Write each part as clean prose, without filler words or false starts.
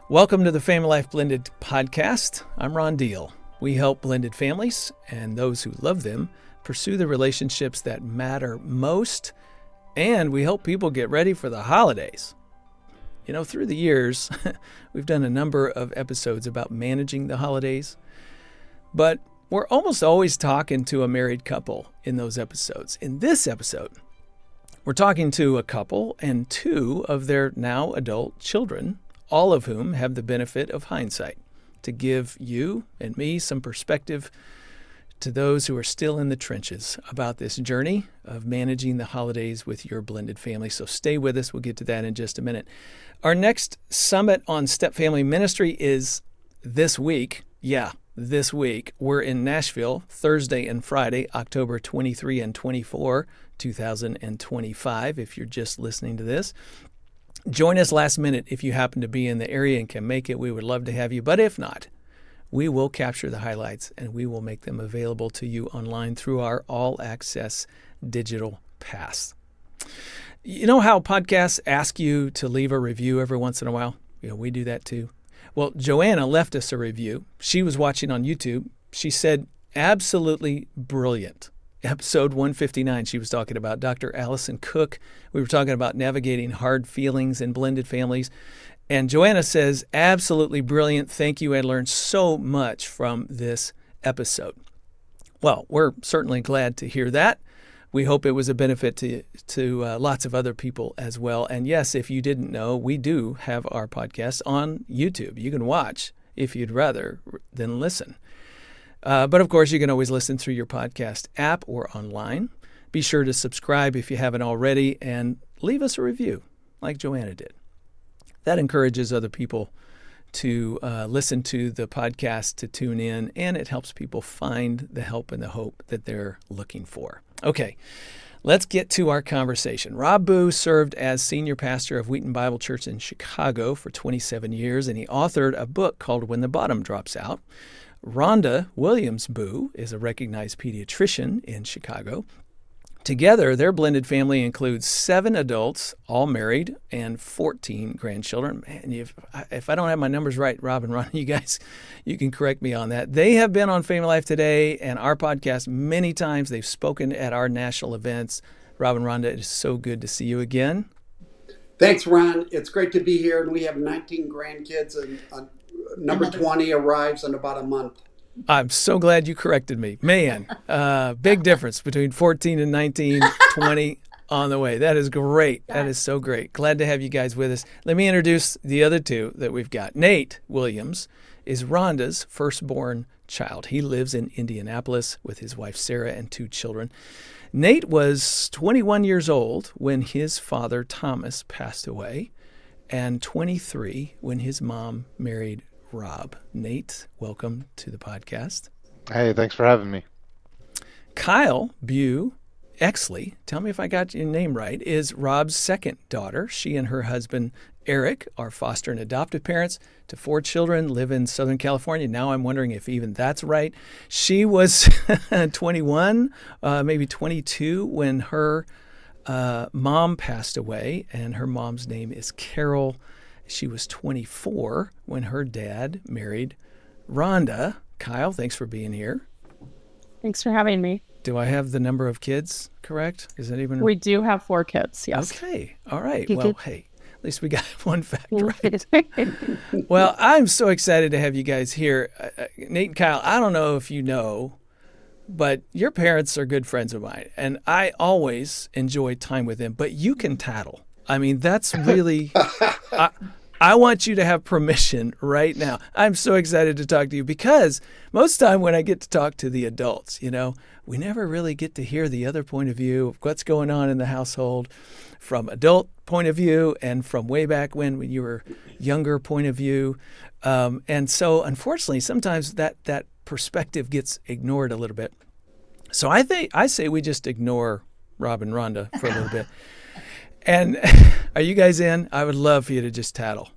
Welcome to the FamilyLife Blended podcast. I'm Ron Deal. We help blended families and those who love them pursue the relationships that matter most, and we help people get ready for the holidays. You know, through the years, we've done a number of episodes about managing the holidays, but we're almost always talking to a married couple in those episodes. In this episode, we're talking to a couple and two of their now adult children, all of whom have the benefit of hindsight to give you and me some perspective to those who are still in the trenches about this journey of managing the holidays with your blended family. So stay with us. We'll get to that in just a minute. Our next summit on Step Family Ministry is this week. Yeah, this week. We're in Nashville Thursday and Friday, October 23 and 24, 2025, if you're just listening to this. Join us last minute if you happen to be in the area and can make it. We would love to have you. But if not, we will capture the highlights and we will make them available to you online through our all-access digital pass. You know how podcasts ask you to leave a review every once in a while? You know, we do that too. Well, Joanna left us a review. She was watching on YouTube. She said, absolutely brilliant. Episode 159, she was talking about Dr. Allison Cook. We were talking about navigating hard feelings in blended families. And Joanna says, absolutely brilliant. Thank you. I learned so much from this episode. Well, we're certainly glad to hear that. We hope it was a benefit to lots of other people as well. And yes, if you didn't know, we do have our podcast on YouTube. You can watch if you'd rather than listen. But of course, you can always listen through your podcast app or online. Be sure to subscribe if you haven't already and leave us a review like Joanna did. That encourages other people to listen to the podcast, to tune in, and it helps people find the help and the hope that they're looking for. Okay, let's get to our conversation. Rob Bugh served as senior pastor of Wheaton Bible Church in Chicago for 27 years, and he authored a book called When the Bottom Drops Out. Rhonda Williams Bugh is a recognized pediatrician in Chicago. Together, their blended family includes 7 adults, all married, and 14 grandchildren. Man, if I don't have my numbers right, Rob and Ron, you can correct me on that. They have been on Family Life Today and our podcast many times. They've spoken at our national events. Rob and Rhonda, it is so good to see you again. Thanks, Ron. It's great to be here. And we have 19 grandkids, and number 20 arrives in about a month. I'm so glad you corrected me. Man, big difference between 14 and 19, 20 on the way. That is great. That is so great. Glad to have you guys with us. Let me introduce the other two that we've got. Nate Williams is Rhonda's firstborn child. He lives in Indianapolis with his wife, Sarah, and 2 children. Nate was 21 years old when his father, Thomas, passed away, and 23 when his mom married Rob. Nate, welcome to the podcast. Hey, thanks for having me. Kyle Bugh Exley, tell me if I got your name right, is Rob's second daughter. She and her husband, Eric, are foster and adoptive parents to 4 children, live in Southern California. Now I'm wondering if even that's right. She was 21, maybe 22 when her mom passed away, and her mom's name is Carol. She was 24 when her dad married Rhonda. Kyle, thanks for being here. Thanks for having me. Do I have the number of kids correct? Is that even? We do have 4 kids, yes. Okay. All right. Well, hey, at least we got one fact right. Well, I'm so excited to have you guys here. Nate and Kyle, I don't know if you know, but your parents are good friends of mine, and I always enjoy time with them, but you can tattle. I mean, that's really, I want you to have permission right now. I'm so excited to talk to you because most of the time when I get to talk to the adults, you know, we never really get to hear the other point of view of what's going on in the household from adult point of view and from way back when you were younger point of view. And so unfortunately, sometimes that perspective gets ignored a little bit. So I say we just ignore Rob and Rhonda for a little bit. And are you guys in? I would love for you to just tattle.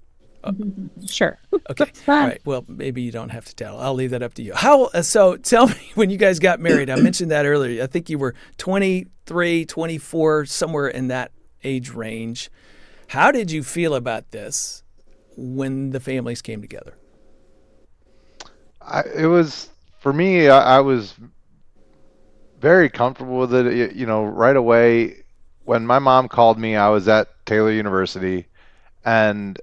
Sure. Okay. All right. Well, maybe you don't have to tattle. I'll leave that up to you. So tell me, when you guys got married, I mentioned that earlier. I think you were 23, 24, somewhere in that age range. How did you feel about this? when the families came together? It was for me. I was very comfortable with it. Right away when my mom called me, I was at Taylor University, and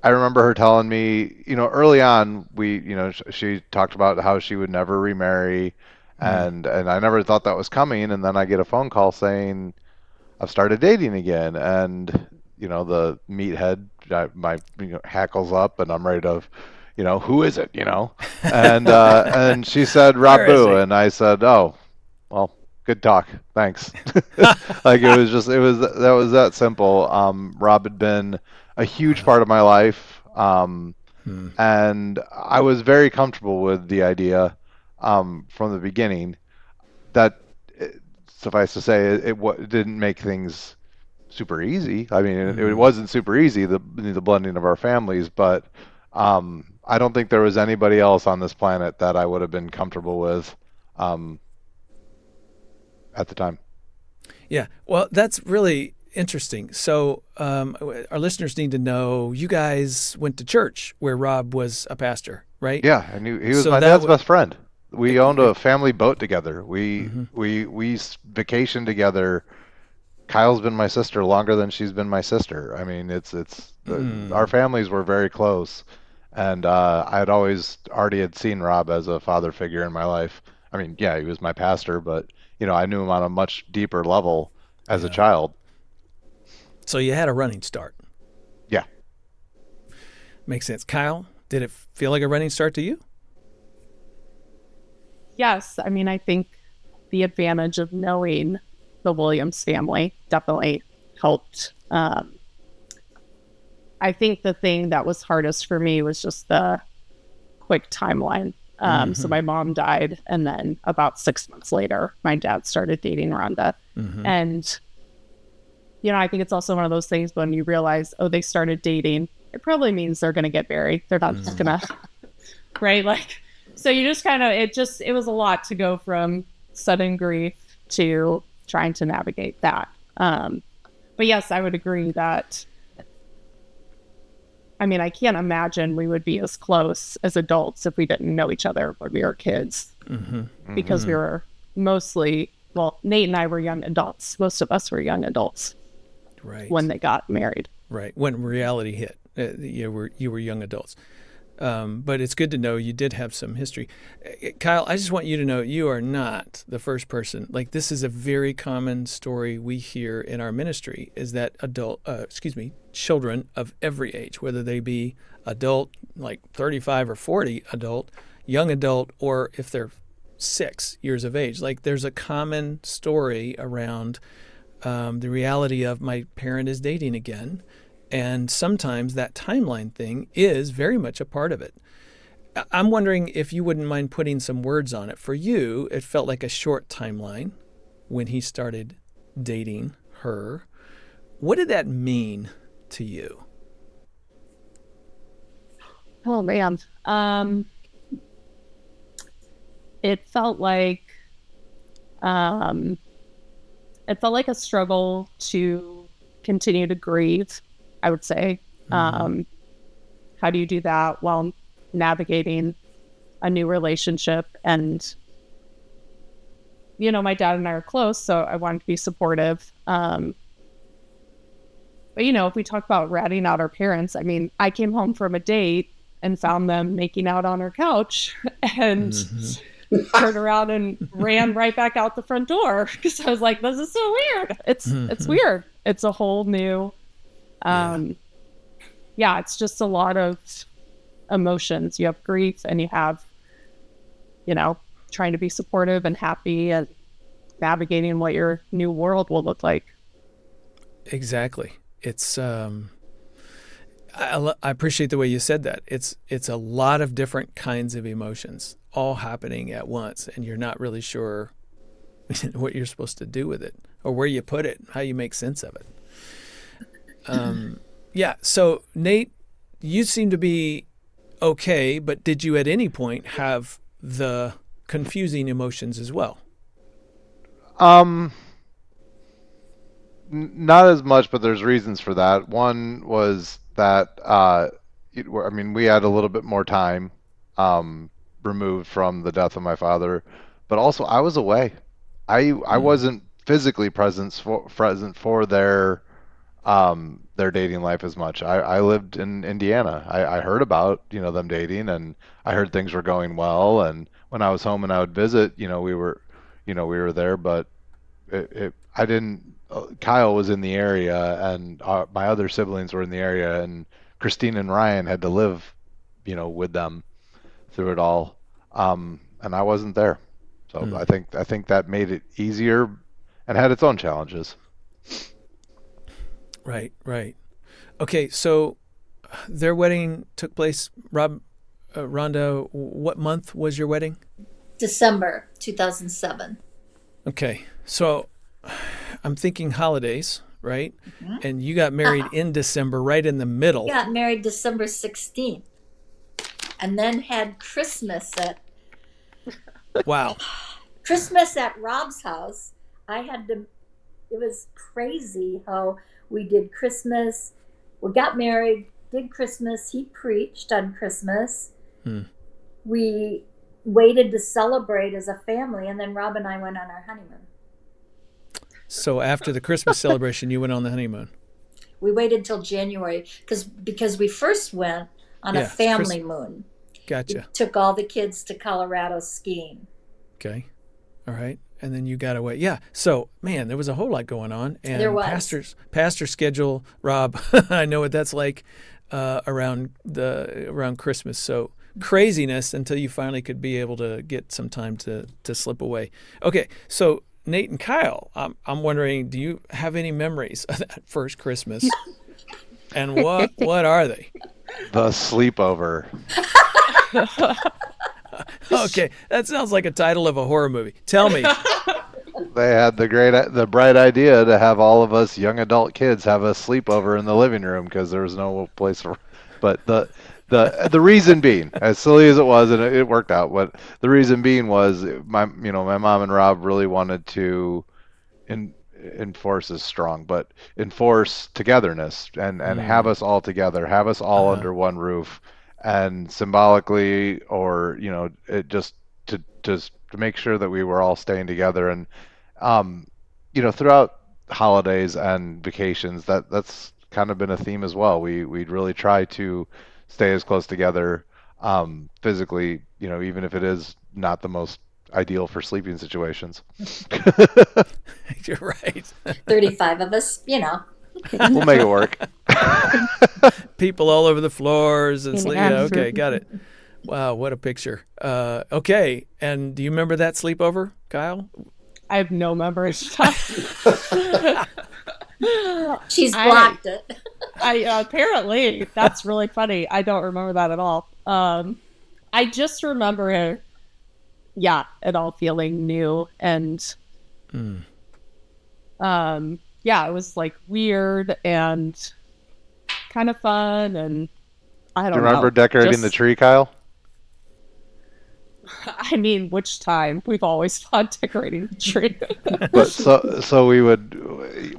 I remember her telling me, early on, she talked about how she would never remarry, and I never thought that was coming. And then I get a phone call saying I've started dating again, and the meathead, my hackles up, and I'm ready to, who is it, and she said Rob Where is Bugh, he? and I said, oh, well, good talk, thanks. Like that was that simple. Rob had been a huge part of my life, and I was very comfortable with the idea from the beginning. That suffice to say, it didn't make things super easy. I mean, it wasn't super easy, the blending of our families, but I don't think there was anybody else on this planet that I would have been comfortable with at the time. Yeah, well, that's really interesting. So our listeners need to know you guys went to church where Rob was a pastor, right? Yeah, and he was So my that dad's w- best friend. We owned a family boat together. We vacationed together. Kyle's been my sister longer than she's been my sister. I mean, our families were very close, and I had always already had seen Rob as a father figure in my life. I mean, yeah, he was my pastor, but I knew him on a much deeper level as a child. So you had a running start. Yeah. Makes sense. Kyle, did it feel like a running start to you? Yes. I mean, I think the advantage of knowing the Williams family definitely helped. I think the thing that was hardest for me was just the quick timeline. So my mom died, and then about 6 months later, my dad started dating Rhonda. And, I think it's also one of those things when you realize, oh, they started dating, it probably means they're going to get married. They're not just going to, right? Like, so you just kind of, it was a lot to go from sudden grief to trying to navigate that. But yes, I would agree that, I mean, I can't imagine we would be as close as adults if we didn't know each other when we were kids. Because we were mostly, well, Nate and I were young adults. Most of us were young adults when they got married. Right. When reality hit, you were young adults. But it's good to know you did have some history. Kyle, I just want you to know you are not the first person. Like, this is a very common story we hear in our ministry, is that children of every age, whether they be adult, like 35 or 40 adult, young adult, or if they're 6 years of age. Like, there's a common story around the reality of my parent is dating again. And sometimes that timeline thing is very much a part of it. I'm wondering if you wouldn't mind putting some words on it. For you, it felt like a short timeline when he started dating her. What did that mean to you? Oh, man. It felt like a struggle to continue to grieve, I would say. How do you do that while navigating a new relationship? And, my dad and I are close, so I wanted to be supportive. But, if we talk about ratting out our parents, I mean, I came home from a date and found them making out on our couch and turned around and ran right back out the front door because I was like, this is so weird. It's weird. It's a whole new, it's just a lot of emotions. You have grief and you have, trying to be supportive and happy and navigating what your new world will look like. Exactly. It's I appreciate the way you said that. It's a lot of different kinds of emotions all happening at once, and you're not really sure what you're supposed to do with it or where you put it, how you make sense of it. So Nate, you seem to be okay, but did you at any point have the confusing emotions as well? Not as much, but there's reasons for that. One was that I mean, we had a little bit more time removed from the death of my father, but also I was away. I wasn't physically present for their dating life as much. I lived in Indiana. I heard about, them dating, and I heard things were going well. And when I was home and I would visit, we were there, but I didn't. Kyle was in the area, and my other siblings were in the area, and Christine and Ryan had to live, with them through it all. And I wasn't there, so I think that made it easier, and had its own challenges. Right, right. Okay, so their wedding took place, Rhonda, what month was your wedding? December 2007. Okay, so I'm thinking holidays, right? And you got married in December, right in the middle. Got married December 16th. And then had Christmas at Wow. Rob's house. It was crazy how we did Christmas. We got married, did Christmas. He preached on Christmas. We waited to celebrate as a family, and then Rob and I went on our honeymoon. So after the Christmas celebration, you went on the honeymoon. We waited till January because we first went on a family moon. Gotcha. We took all the kids to Colorado skiing. Okay. All right. And then you got away. Yeah. So, man, there was a whole lot going on. And there was. pastor schedule, Rob, I know what that's like around Christmas. So craziness until you finally could be able to get some time to slip away. Okay. So Nate and Kyle, I'm wondering, do you have any memories of that first Christmas? And what are they? The sleepover. Okay, that sounds like a title of a horror movie. Tell me. They had the bright idea to have all of us young adult kids have a sleepover in the living room because there was no place for. But the reason being, as silly as it was, and it worked out. But the reason being was my mom and Rob really wanted to enforce is strong, but enforce togetherness and have us all together, have us all under one roof. And symbolically, or it just to make sure that we were all staying together, and throughout holidays and vacations, that's kind of been a theme as well. We'd really try to stay as close together, physically, even if it is not the most ideal for sleeping situations. You're right. 35 of us, We'll make it work. People all over the floors and sleep. Yeah, okay, got it. Wow, what a picture. Okay, and do you remember that sleepover, Kyle? I have no memories. She's blocked it. Apparently, that's really funny. I don't remember that at all. I just remember it all feeling new and it was like weird and kind of fun, and I don't know. Do you remember decorating the tree, Kyle? I mean, which time? We've always fun decorating the tree. But so we would,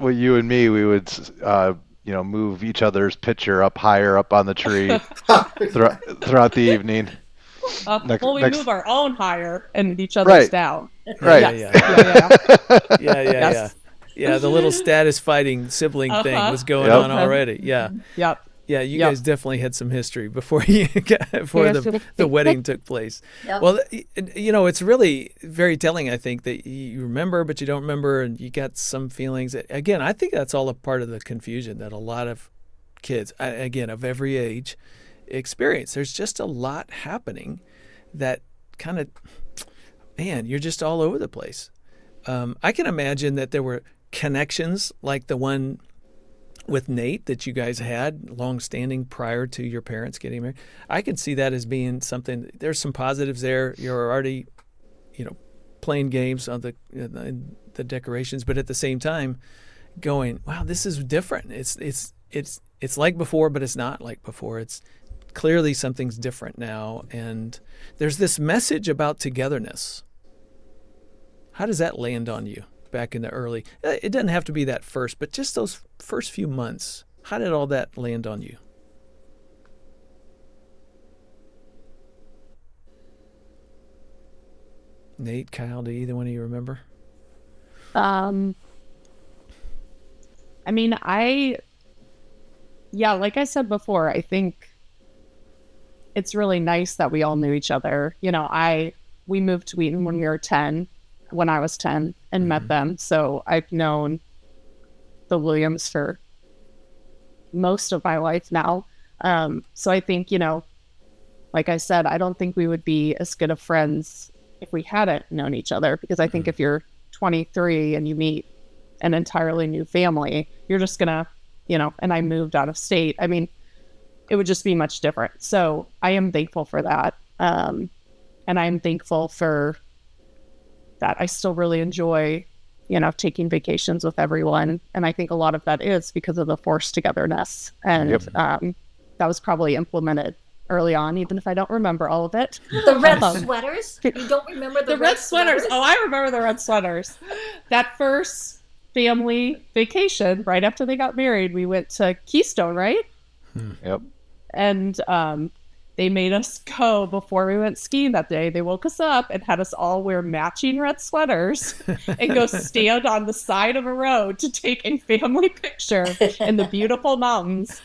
you and me, we would, move each other's picture up higher up on the tree throughout the evening. We move our own higher and each other's down. Right. Yeah. Yeah, the little status fighting sibling thing was going on already. Yeah. Yep. Yeah, you guys definitely had some history before the wedding took place. Yep. Well, it's really very telling, I think, that you remember, but you don't remember, and you got some feelings. Again, I think that's all a part of the confusion that a lot of kids, again, of every age, experience. There's just a lot happening that kind of, man, you're just all over the place. I can imagine that there were connections like the one with Nate that you guys had long-standing prior to your parents getting married. I could see that as being something. There's some positives there. You're already, playing games on the decorations, but at the same time, going, wow, this is different. It's like before, but it's not like before. It's clearly something's different now, and there's this message about togetherness. How does that land on you? Back in the early, it doesn't have to be that first, but just those first few months, how did all that land on you? Nate, Kyle, do either one of you remember? I mean, like I said before, I think it's really nice that we all knew each other. You know, we moved to Wheaton when I was 10 and met them. So I've known the Williams for most of my life now. So I think, you know, like I said, I don't think we would be as good of friends if we hadn't known each other, because I think if you're 23 and you meet an entirely new family, you're just gonna, you know, and I moved out of state. I mean, it would just be much different. So I am thankful for that. And I'm thankful for that. I still really enjoy, you know, taking vacations with everyone. And I think a lot of that is because of the forced togetherness. And that was probably implemented early on, even if I don't remember all of it. The red sweaters? You don't remember the red sweaters? Oh, I remember the red sweaters. That first family vacation, right after they got married, we went to Keystone, right? Yep. And they made us go before we went skiing that day. They woke us up and had us all wear matching red sweaters and go stand on the side of a road to take a family picture in the beautiful mountains.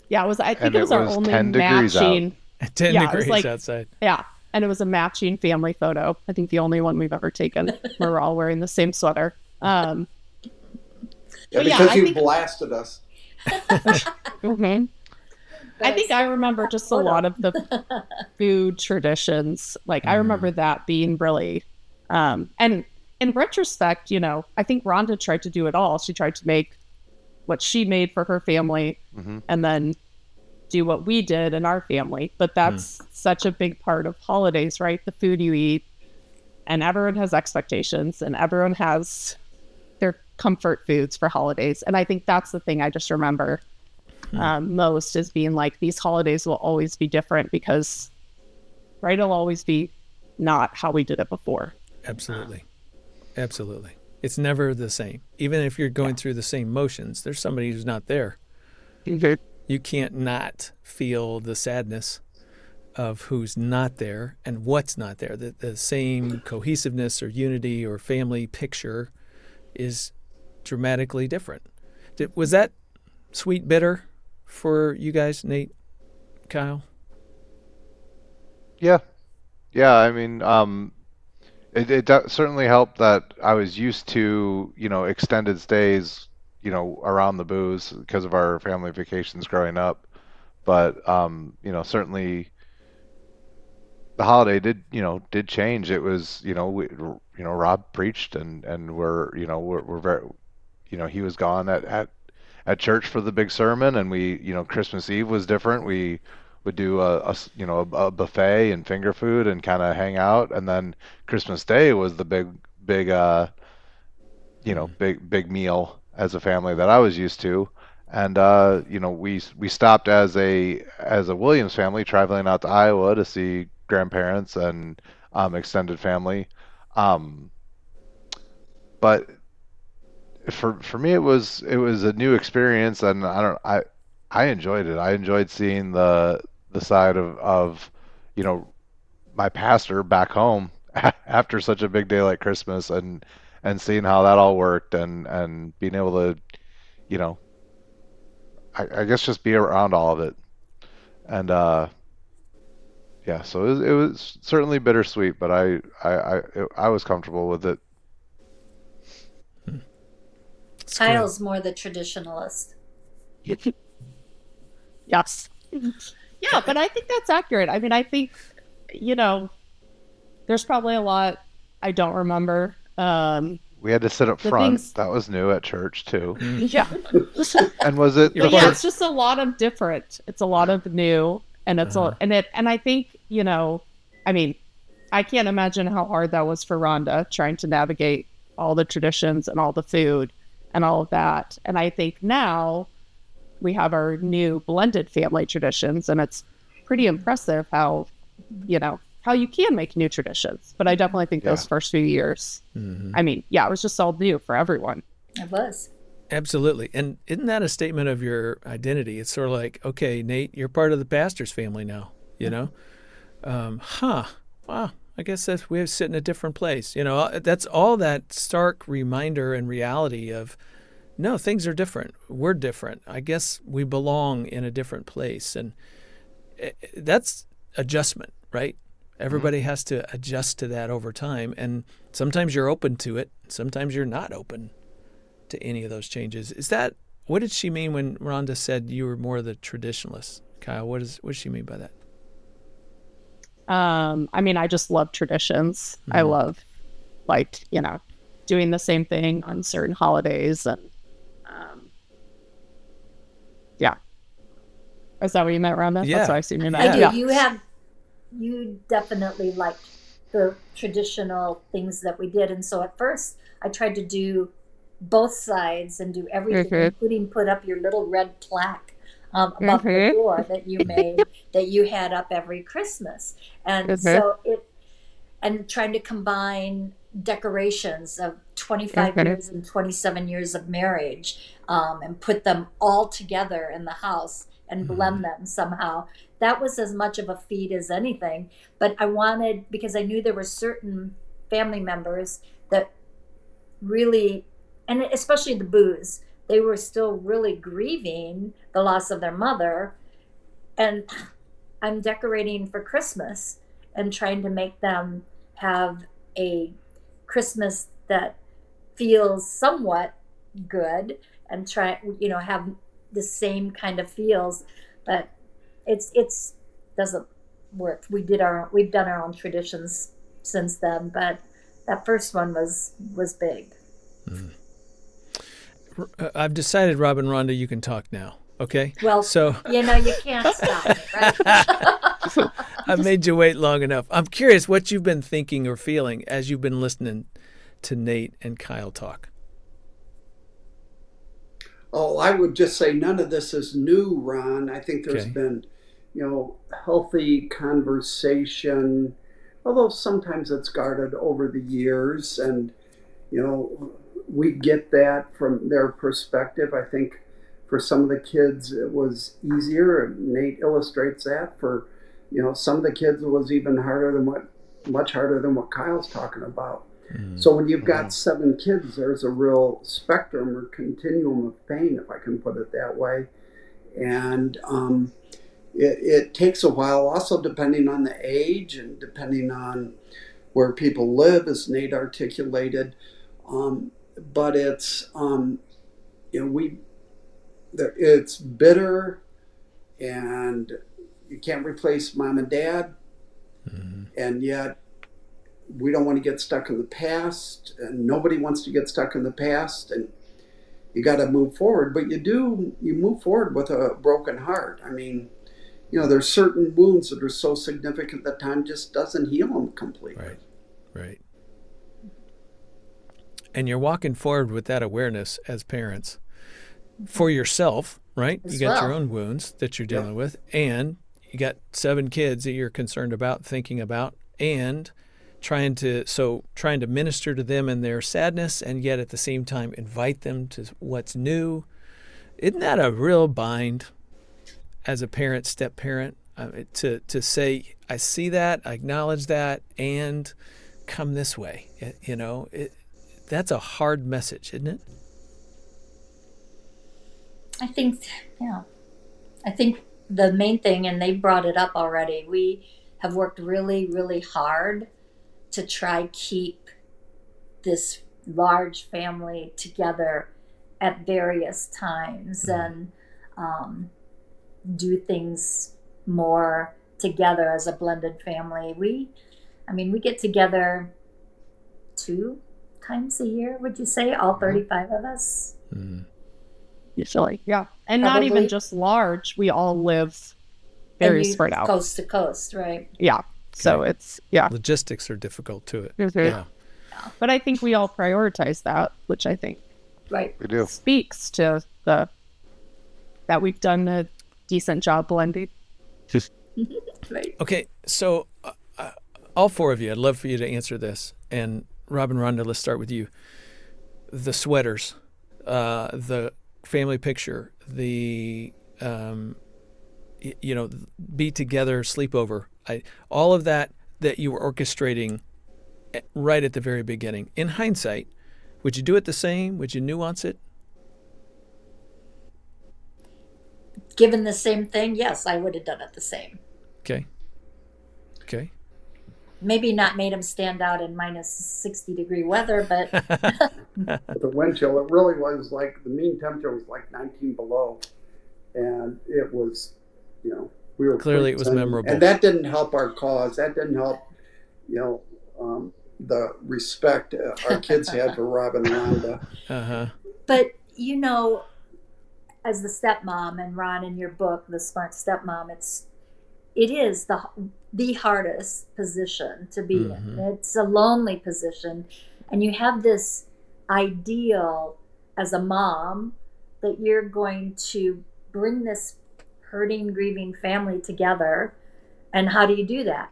Yeah, it was. I think it was our only 10 degrees matching. At 10 degrees outside. Yeah, and it was a matching family photo. I think the only one we've ever taken. Where we're all wearing the same sweater. Because I you think, blasted us. mm-hmm. I think I remember just a lot of the food traditions. Like I remember that being really, and in retrospect, you know, I think Rhonda tried to do it all. She tried to make what she made for her family and then do what we did in our family. But that's such a big part of holidays, right? The food you eat, and everyone has expectations and everyone has their comfort foods for holidays. And I think that's the thing I just remember most, is being like, these holidays will always be different because, right, it'll always be not how we did it before. Absolutely. Absolutely. It's never the same. Even if you're going through the same motions, there's somebody who's not there. You can't not feel the sadness of who's not there and what's not there. The same cohesiveness or unity or family picture is dramatically different. Was that sweet bitter for you guys, Nate, Kyle? Yeah. I mean, it certainly helped that I was used to, you know, extended stays, you know, around the booze because of our family vacations growing up. But, you know, certainly the holiday did change. It was, you know, Rob preached and we're very, you know, he was gone at church for the big sermon, and we, you know, Christmas Eve was different. We would do a buffet and finger food and kind of hang out, and then Christmas Day was the big meal as a family that I was used to. And you know, we stopped as a Williams family traveling out to Iowa to see grandparents and extended family. But for me, it was a new experience, and I enjoyed it. I enjoyed seeing the side of you know, my pastor back home after such a big day like Christmas, and seeing how that all worked, and being able to, you know, I guess just be around all of it. And yeah, so it was certainly bittersweet, but I was comfortable with it. Kyle's more the traditionalist. Yes. Yeah, but I think that's accurate. I mean, I think, you know, there's probably a lot I don't remember. We had to sit up front. Things... That was new at church too. Yeah. And was it? But yeah, it's just a lot of different. It's a lot of new, and it's and I think, you know, I mean, I can't imagine how hard that was for Rhonda trying to navigate all the traditions and all the food and all of that. And I think now we have our new blended family traditions, and it's pretty impressive how, you know, how you can make new traditions. But I definitely think those first few years, I mean, yeah, it was just all new for everyone. It was. Absolutely. And isn't that a statement of your identity? It's sort of like, okay, Nate, you're part of the pastor's family now, you know? Wow, I guess we sit in a different place. That's all that stark reminder and reality of, no, things are different. We're different. I guess we belong in a different place. And that's adjustment, right? Everybody has to adjust to that over time. And sometimes you're open to it. Sometimes you're not open to any of those changes. What did she mean when Rhonda said you were more the traditionalist? Kyle, what does she mean by that? I just love traditions. I love, doing the same thing on certain holidays. And, yeah. Is that what you meant, Rhonda? Yeah. That's what I assume you meant. I do. Yeah. You definitely liked the traditional things that we did. And so at first I tried to do both sides and do everything, including put up your little red plaque above the door that you made, that you had up every Christmas. And so and trying to combine decorations of 25 years and 27 years of marriage, and put them all together in the house and blend them somehow. That was as much of a feat as anything. But I wanted, because I knew there were certain family members that really, and especially the Bughs, they were still really grieving the loss of their mother. And I'm decorating for Christmas and trying to make them have a Christmas that feels somewhat good and have the same kind of feels, but it's doesn't work. We've done our own traditions since then, but that first one was big. I've decided, Rob and Rhonda, you can talk now. Okay. Well, so you can't stop it, right? I've made you wait long enough. I'm curious what you've been thinking or feeling as you've been listening to Nate and Kyle talk. Oh, I would just say none of this is new, Ron. I think there's been, healthy conversation, although sometimes it's guarded over the years. And, we get that from their perspective. I think for some of the kids it was easier, and Nate illustrates that. For, some of the kids it was even much harder than what Kyle's talking about. So when you've got 7 kids, there's a real spectrum or continuum of pain, if I can put it that way. And it takes a while, also depending on the age and depending on where people live, as Nate articulated. But it's it's bitter, and you can't replace mom and dad, and yet we don't want to get stuck in the past, and nobody wants to get stuck in the past, and you got to move forward. But you move forward with a broken heart. I mean, there's certain wounds that are so significant that time just doesn't heal them completely. Right. And you're walking forward with that awareness as parents for yourself, right? You got your own wounds that you're dealing with, and you got 7 kids that you're concerned about, thinking about, and trying to minister to them in their sadness, and yet at the same time invite them to what's new. Isn't that a real bind as a parent, step parent, to say, I see that, I acknowledge that, and come this way? That's a hard message, isn't it? I think the main thing, and they brought it up already, we have worked really, really hard to try keep this large family together at various times, and do things more together as a blended family. We get together 2 times a year, would you say, all 35 of us? Usually, yeah. And Probably. Not even just large. We all live very spread out. Coast to coast, right? Yeah. So it's, Logistics are difficult to it. Yeah. But I think we all prioritize that, which I think we do. Speaks to that we've done a decent job blending. Right. Okay, so all 4 of you, I'd love for you to answer this. And Rob and Rhonda, let's start with you. The sweaters, the family picture, the be together sleepover, all of that. that you were orchestrating right at the very beginning? In hindsight, would you do it the same? Would you nuance it? Given the same thing, yes, I would have done it the same. Okay. Maybe not made them stand out in minus 60-degree weather, but With the wind chill, it really was like the mean temperature was like 19 below, and it was, we were Clearly it was memorable, and that didn't help our cause. That didn't help, the respect our kids had for Rob and Rhonda. But as the stepmom, and Ron, in your book, The Smart Stepmom, it is the hardest position to be in. It's a lonely position, and you have this ideal as a mom that you're going to bring this hurting, grieving family together. And how do you do that?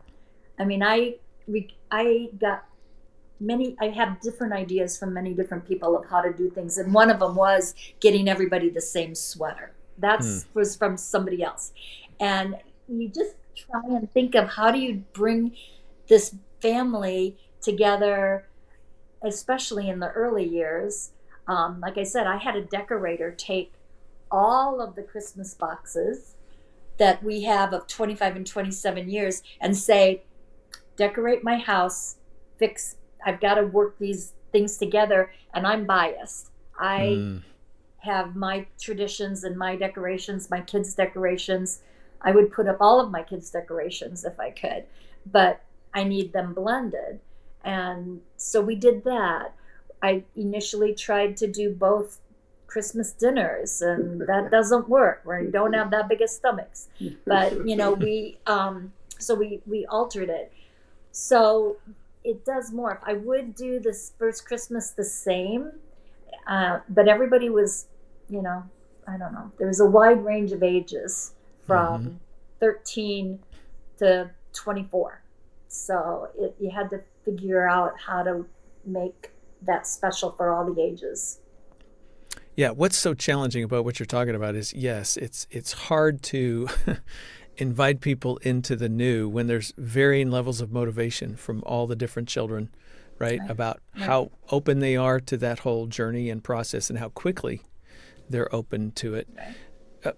I mean, I have different ideas from many different people of how to do things, and one of them was getting everybody the same sweater. That was from somebody else, and you just try and think of how do you bring this family together, especially in the early years. Like I said, I had a decorator take all of the Christmas boxes that we have of 25 and 27 years and say, decorate my house, I've got to work these things together, and I'm biased. I have my traditions and my decorations, my kids' decorations. I would put up all of my kids' decorations if I could, but I need them blended. And so we did that. I initially tried to do both Christmas dinners, and that doesn't work. We don't have that big of stomachs. But, we altered it. So it does morph. I would do this first Christmas the same, but everybody was, I don't know. There was a wide range of ages from 13 to 24. So you had to figure out how to make that special for all the ages. Yeah, what's so challenging about what you're talking about is, yes, it's hard to invite people into the new when there's varying levels of motivation from all the different children, right? About how open they are to that whole journey and process and how quickly they're open to it.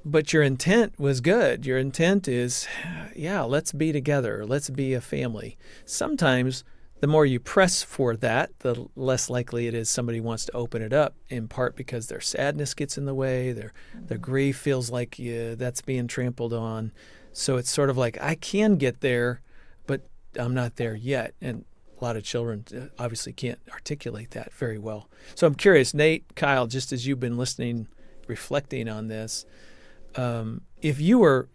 But your intent was good. Your intent is, let's be together. Let's be a family. Sometimes the more you press for that, the less likely it is somebody wants to open it up, in part because their sadness gets in the way, their grief feels like that's being trampled on. So it's sort of like, I can get there, but I'm not there yet. And a lot of children obviously can't articulate that very well. So I'm curious, Nate, Kyle, just as you've been listening, reflecting on this, if you were,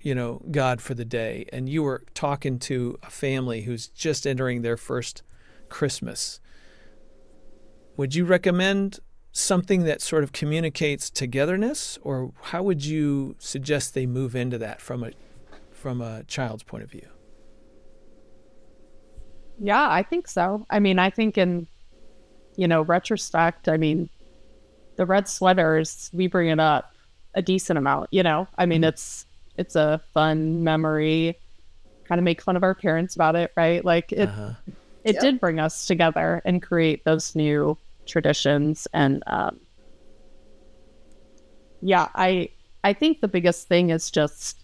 God for the day, and you were talking to a family who's just entering their first Christmas, would you recommend something that sort of communicates togetherness, or how would you suggest they move into that from a child's point of view? Yeah, I think so. I mean, I think in, retrospect, I mean, the red sweaters, we bring it up a decent amount, I mean, it's a fun memory, kind of make fun of our parents about it, right? Like it did bring us together and create those new traditions. And I think the biggest thing is just,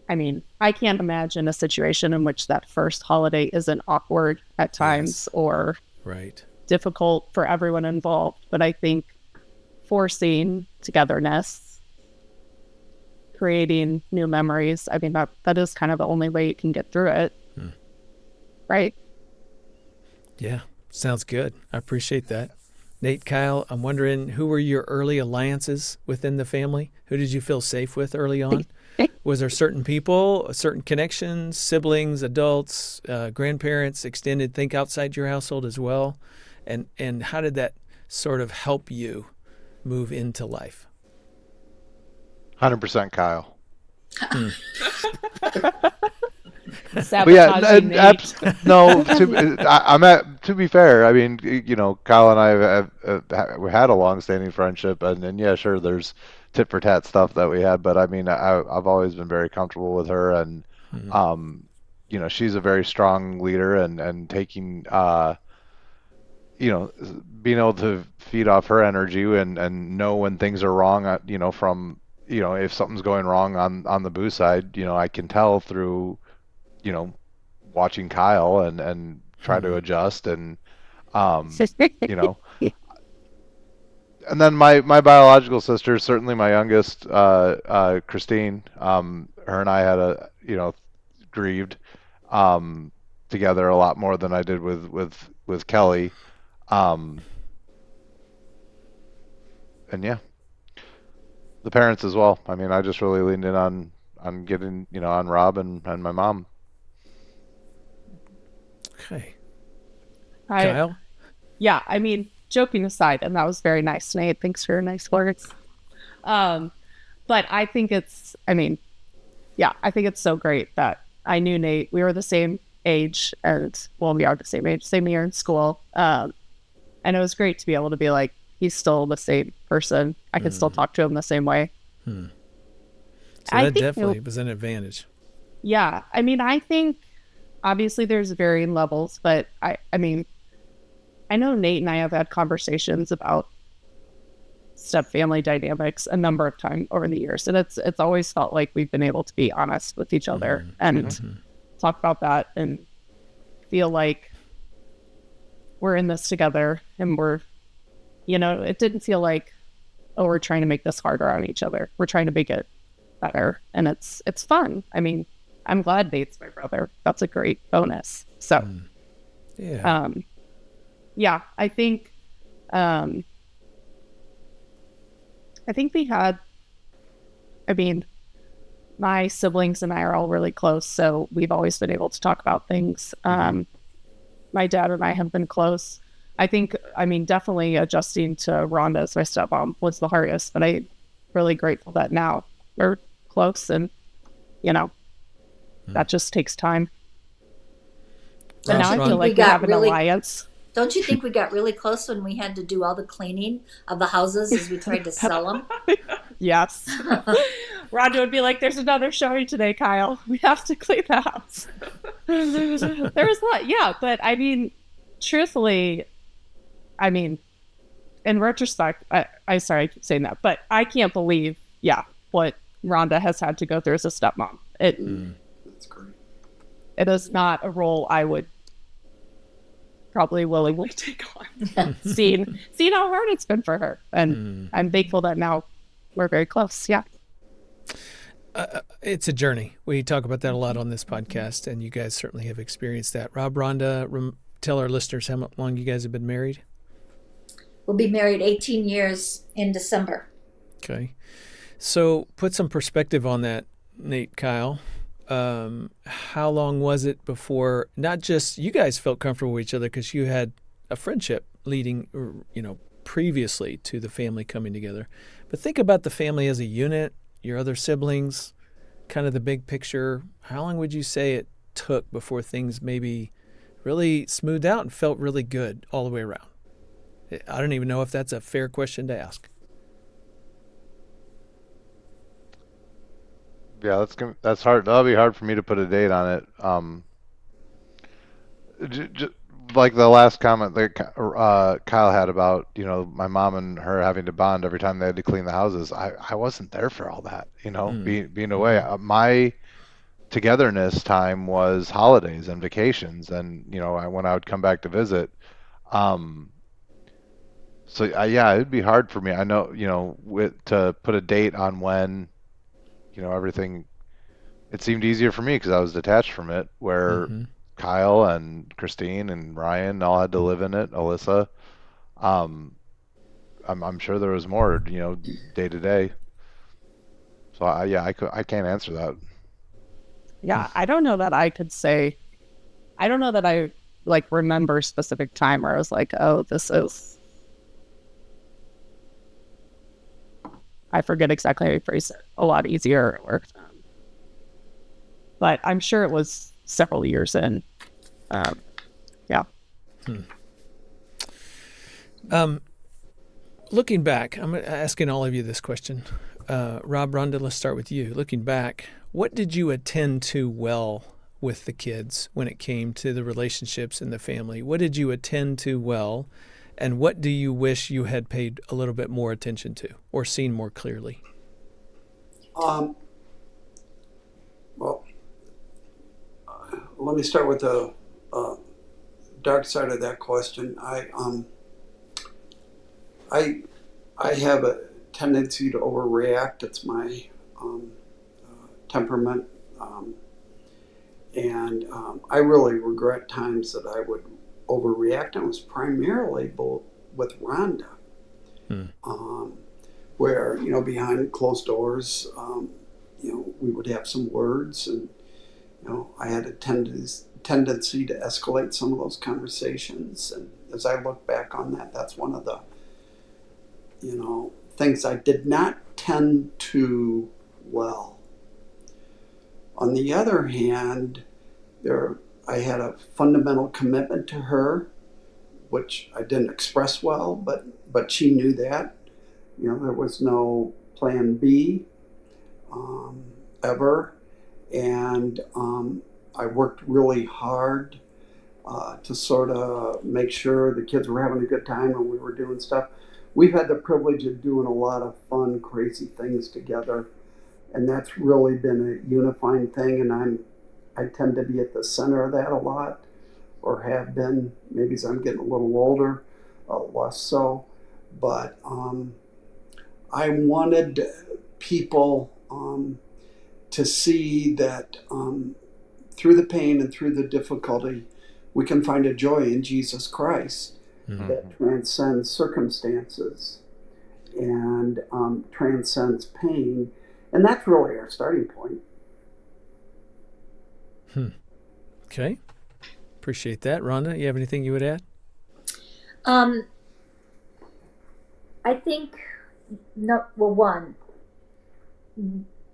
I mean, I can't imagine a situation in which that first holiday isn't awkward at times or difficult for everyone involved. But I think forcing togetherness, creating new memories, I mean, that is kind of the only way you can get through it. Right? Yeah, sounds good. I appreciate that. Nate, Kyle, I'm wondering, who were your early alliances within the family? Who did you feel safe with early on? Was there certain people, certain connections, siblings, adults, grandparents, extended, think outside your household as well? And how did that sort of help you move into life? 100% Kyle. Sabotaging Nate. No. To be fair, I mean, Kyle and I we had a long-standing friendship, and yeah, sure, there's tit for tat stuff that we had, but I mean, I've always been very comfortable with her, and she's a very strong leader, and taking, being able to feed off her energy and know when things are wrong, from, if something's going wrong on the Boo side, I can tell through, watching Kyle and try to adjust, and, you know, and then my biological sister, certainly my youngest, Christine, her and I had grieved, together a lot more than I did with Kelly. And yeah, the parents as well. I mean, I just really leaned in on getting, on Rob and my mom. Okay. Kyle? Yeah, I mean, joking aside, and that was very nice, Nate. Thanks for your nice words. But I think I think it's so great that I knew Nate. We were the same age, and we are the same age, same year in school. And it was great to be able to be like, he's still the same person. I can still talk to him the same way. So that definitely was an advantage. Yeah. I mean, I think obviously there's varying levels, but I mean, I know Nate and I have had conversations about step family dynamics a number of times over the years. And it's always felt like we've been able to be honest with each other and talk about that and feel like we're in this together, and we're, it didn't feel like, oh, we're trying to make this harder on each other. We're trying to make it better. And it's fun. I mean, I'm glad Nate's my brother. That's a great bonus. So, yeah, I think we had, my siblings and I are all really close, so we've always been able to talk about things. My dad and I have been close. I think, definitely adjusting to Rhonda as my stepmom was the hardest, but I'm really grateful that now we're close, and, that just takes time. But now I feel like we have an alliance. Don't you think we got really close when we had to do all the cleaning of the houses as we tried to sell them? Yes. Rhonda would be like, there's another showing today, Kyle. We have to clean the house. There was a lot. Yeah, but truthfully, in retrospect, sorry I keep saying that, but I can't believe, what Rhonda has had to go through as a stepmom. That's great. It is not a role I would probably willingly take on. Seeing how hard it's been for her, and I'm thankful that now we're very close. Yeah. It's a journey. We talk about that a lot on this podcast, and you guys certainly have experienced that. Rob, Rhonda, tell our listeners how long you guys have been married. We'll be married 18 years in December. Okay. So put some perspective on that, Nate, Kyle. How long was it before not just you guys felt comfortable with each other because you had a friendship leading, previously to the family coming together, but think about the family as a unit, your other siblings, kind of the big picture. How long would you say it took before things maybe really smoothed out and felt really good all the way around? I don't even know if that's a fair question to ask. Yeah, that's hard. That'll be hard for me to put a date on it. Like the last comment that Kyle had about, my mom and her having to bond every time they had to clean the houses. I wasn't there for all that, being away. My togetherness time was holidays and vacations, and when I would come back to visit. So it'd be hard for me. I know, to put a date on when. Everything, it seemed easier for me because I was detached from it, where Kyle and Christine and Ryan all had to live in it, Alyssa. I'm sure there was more, day to day. So I can't answer that. Yeah, I don't know that I could say, I don't know that I remember a specific time where I was like, oh, this is, I forget exactly how you phrase it, a lot easier, but I'm sure it was several years in. Looking back, I'm asking all of you this question. Rob, Rhonda, let's start with you. Looking back, what did you attend to well with the kids when it came to the relationships in the family? What did you attend to well, and what do you wish you had paid a little bit more attention to or seen more clearly? Well, let me start with the dark side of that question. I have a tendency to overreact. It's my temperament, and I really regret times that I would overreact. And it was primarily with Rhonda, where behind closed doors, we would have some words, and I had a tendency to escalate some of those conversations. And as I look back on that, that's one of the things I did not tend to well. On the other hand, I had a fundamental commitment to her, which I didn't express well, but she knew that. There was no plan B ever. And I worked really hard to sort of make sure the kids were having a good time and we were doing stuff. We've had the privilege of doing a lot of fun, crazy things together, and that's really been a unifying thing. And I tend to be at the center of that a lot, or have been. Maybe as I'm getting a little older, less so. But I wanted people to see that through the pain and through the difficulty, we can find a joy in Jesus Christ that transcends circumstances and transcends pain. And that's really our starting point. Okay. Appreciate that. Rhonda, you have anything you would add? I think, one,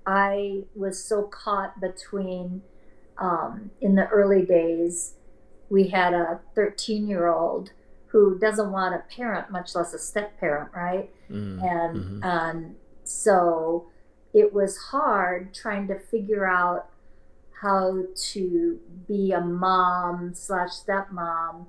I was so caught between, in the early days, we had a 13-year-old who doesn't want a parent, much less a step parent, right? And so it was hard trying to figure out how to be a mom/stepmom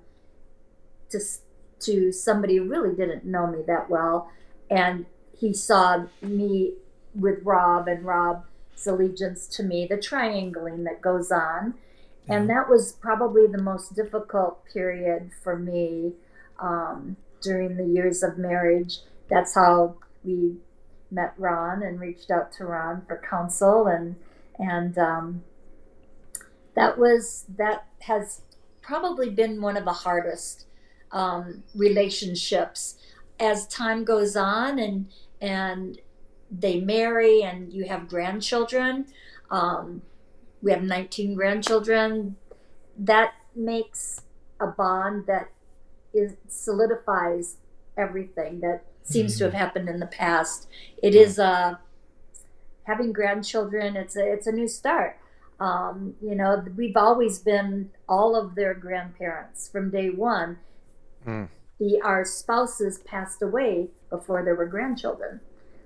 to somebody who really didn't know me that well. And he saw me with Rob and Rob's allegiance to me, the triangling that goes on. And that was probably the most difficult period for me during the years of marriage. That's how we met Ron and reached out to Ron for counsel. And that has probably been one of the hardest relationships. As time goes on and they marry and you have grandchildren, we have 19 grandchildren, that makes a bond that solidifies everything that seems to have happened in the past. It is having grandchildren, it's a new start. We've always been all of their grandparents from day one. Our spouses passed away before there were grandchildren.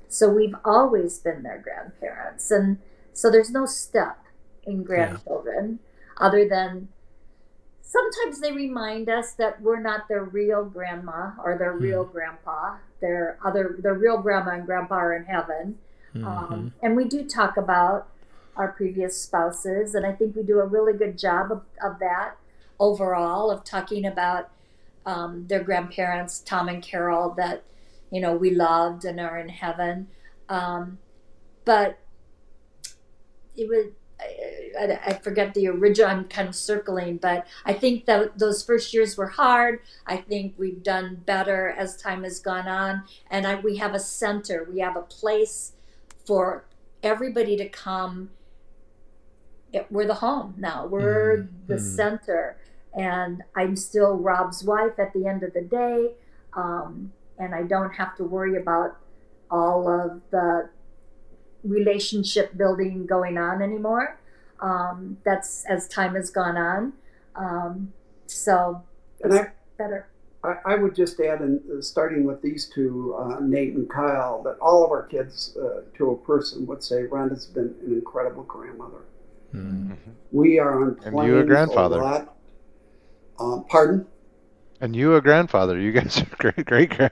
So we've always been their grandparents. And so there's no step in grandchildren other than sometimes they remind us that we're not their real grandma or their real grandpa. Their real grandma and grandpa are in heaven. And we do talk about our previous spouses, and I think we do a really good job of that overall, of talking about their grandparents, Tom and Carol, that we loved and are in heaven. But it was, I forget the original, I'm kind of circling, but I think that those first years were hard. I think we've done better as time has gone on. And we have a center, we have a place for everybody to come. We're the home now, we're the center. And I'm still Rob's wife at the end of the day. And I don't have to worry about all of the relationship building going on anymore. That's as time has gone on. So it's better. I would just add, starting with these two, Nate and Kyle, that all of our kids, to a person, would say Rhonda's been an incredible grandmother. Mm. We are on And you a planes a grandfather. lot. Pardon? And you a grandfather. You guys are great. You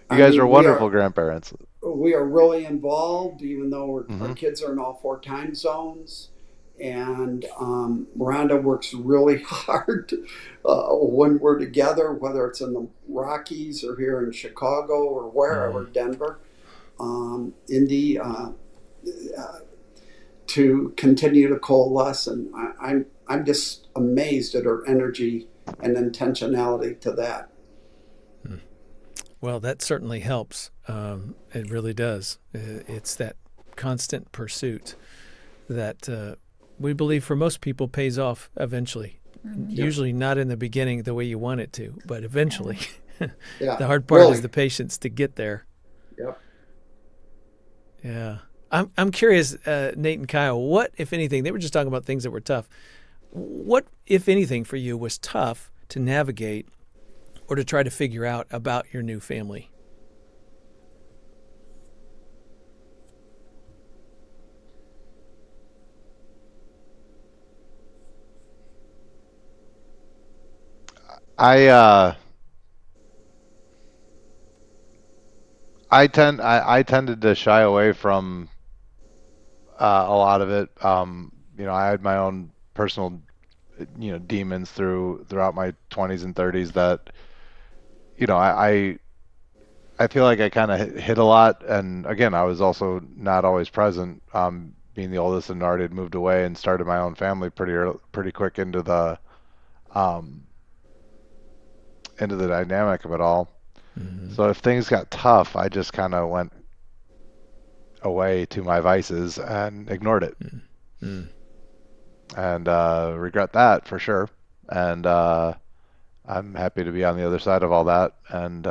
I guys are mean, wonderful grandparents. we are really involved, even though our Hmm. kids are in all 4 time zones. And Rhonda works really hard when we're together, whether it's in the Rockies or here in Chicago or wherever, Denver, Indy, to continue to coalesce. And I'm just amazed at her energy and intentionality to that. Well, that certainly helps. It really does. It's that constant pursuit that we believe for most people pays off eventually. Usually not in the beginning the way you want it to, but eventually. Yeah. The hard part Really. is the patience to get there. Yep. Yeah. I'm curious, Nate and Kyle, what, if anything, they were just talking about things that were tough. What, if anything, for you was tough to navigate or to try to figure out about your new family? I tended to shy away from a lot of it. I had my own personal, demons throughout my 20s and 30s that, I feel like I kind of hit a lot. And again, I was also not always present, being the oldest and already had moved away and started my own family pretty quick into the dynamic of it all. Mm-hmm. So if things got tough, I just kind of went away to my vices and ignored it. Mm-hmm. And regret that for sure. And I'm happy to be on the other side of all that and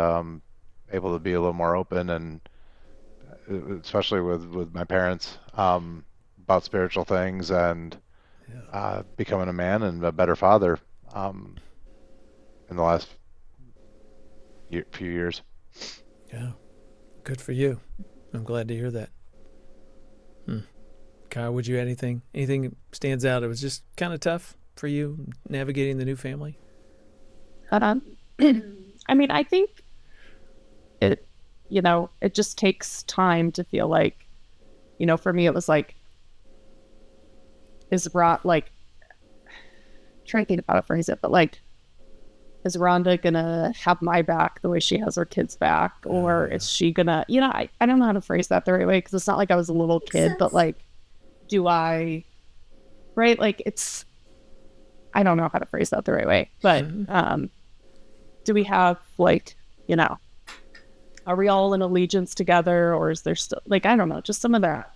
able to be a little more open, and especially with my parents, about spiritual things and becoming a man and a better father in the last few years. Yeah. Good for you. I'm glad to hear that. Kyle, would you add anything? Anything stands out? It was just kind of tough for you navigating the new family? I mean, I think it just takes time to feel like, for me, it was like, trying to think about it, phrase it, but like, is Rhonda gonna have my back the way she has her kids' back? Or is she gonna, I don't know how to phrase that the right way, because it's not like I was a little kid, but like, do I, right? Like I don't know how to phrase that the right way, but do we have are we all in allegiance together, or is there still, I don't know, just some of that.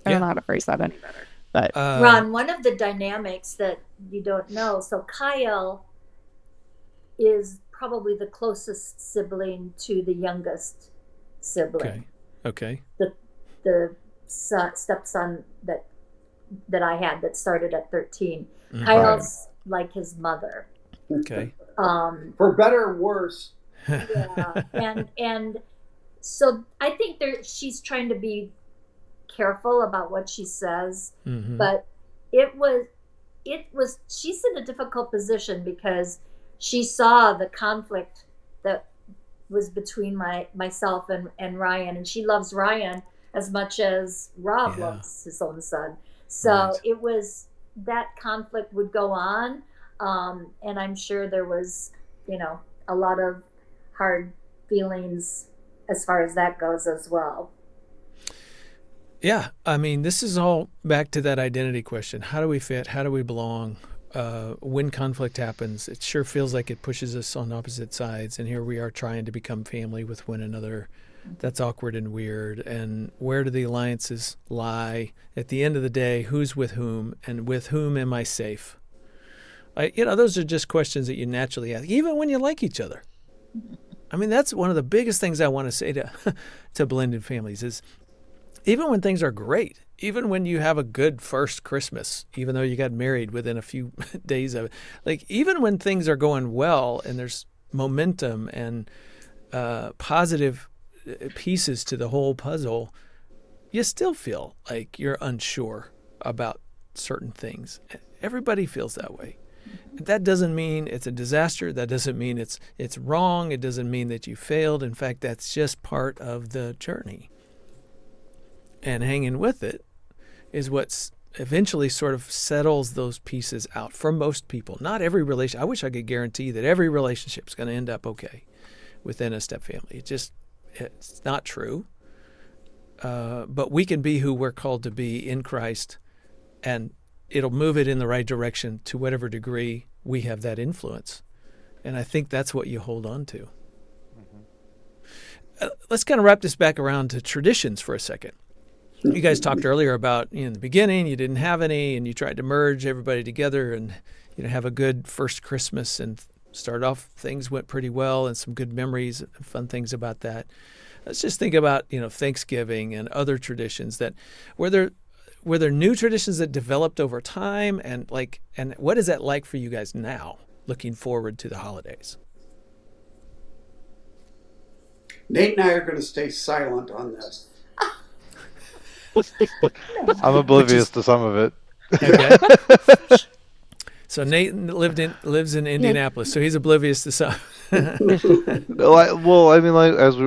I don't know how to phrase that any better. But Ron, one of the dynamics that you don't know, so Kyle is probably the closest sibling to the youngest sibling. Okay. The stepson that I had that started at 13. Mm-hmm. Kyle's like his mother. Okay. For better or worse. Yeah. and so I think she's trying to be careful about what she says, but it was she's in a difficult position because she saw the conflict that was between myself and Ryan, and she loves Ryan as much as Rob loves his own son. So it was, that conflict would go on, and I'm sure there was, a lot of hard feelings as far as that goes as well. Yeah, I mean, this is all back to that identity question. How do we fit? How do we belong? When conflict happens, it sure feels like it pushes us on opposite sides. And here we are trying to become family with one another. That's awkward and weird. And where do the alliances lie? At the end of the day, who's with whom, and with whom am I safe? Those are just questions that you naturally ask, even when you like each other. I mean, that's one of the biggest things I want to say to blended families is, even when things are great, even when you have a good first Christmas, even though you got married within a few days of it, even when things are going well and there's momentum and positive pieces to the whole puzzle, you still feel like you're unsure about certain things. Everybody feels that way. That doesn't mean it's a disaster. That doesn't mean it's wrong. It doesn't mean that you failed. In fact, that's just part of the journey. And hanging with it is what's eventually sort of settles those pieces out for most people. Not every relation. I wish I could guarantee that every relationship is going to end up okay within a step family. It's not true. But we can be who we're called to be in Christ, and it'll move it in the right direction to whatever degree we have that influence. And I think that's what you hold on to. Let's kind of wrap this back around to traditions for a second. You guys talked earlier about, in the beginning, you didn't have any, and you tried to merge everybody together and, have a good first Christmas and start off. Things went pretty well and some good memories and fun things about that. Let's just think about, Thanksgiving and other traditions that were there new traditions that developed over time, and what is that like for you guys now, looking forward to the holidays? Nate and I are going to stay silent on this. I'm oblivious to some of it. Okay. So Nate lives in Indianapolis, so he's oblivious to some. Well, I mean,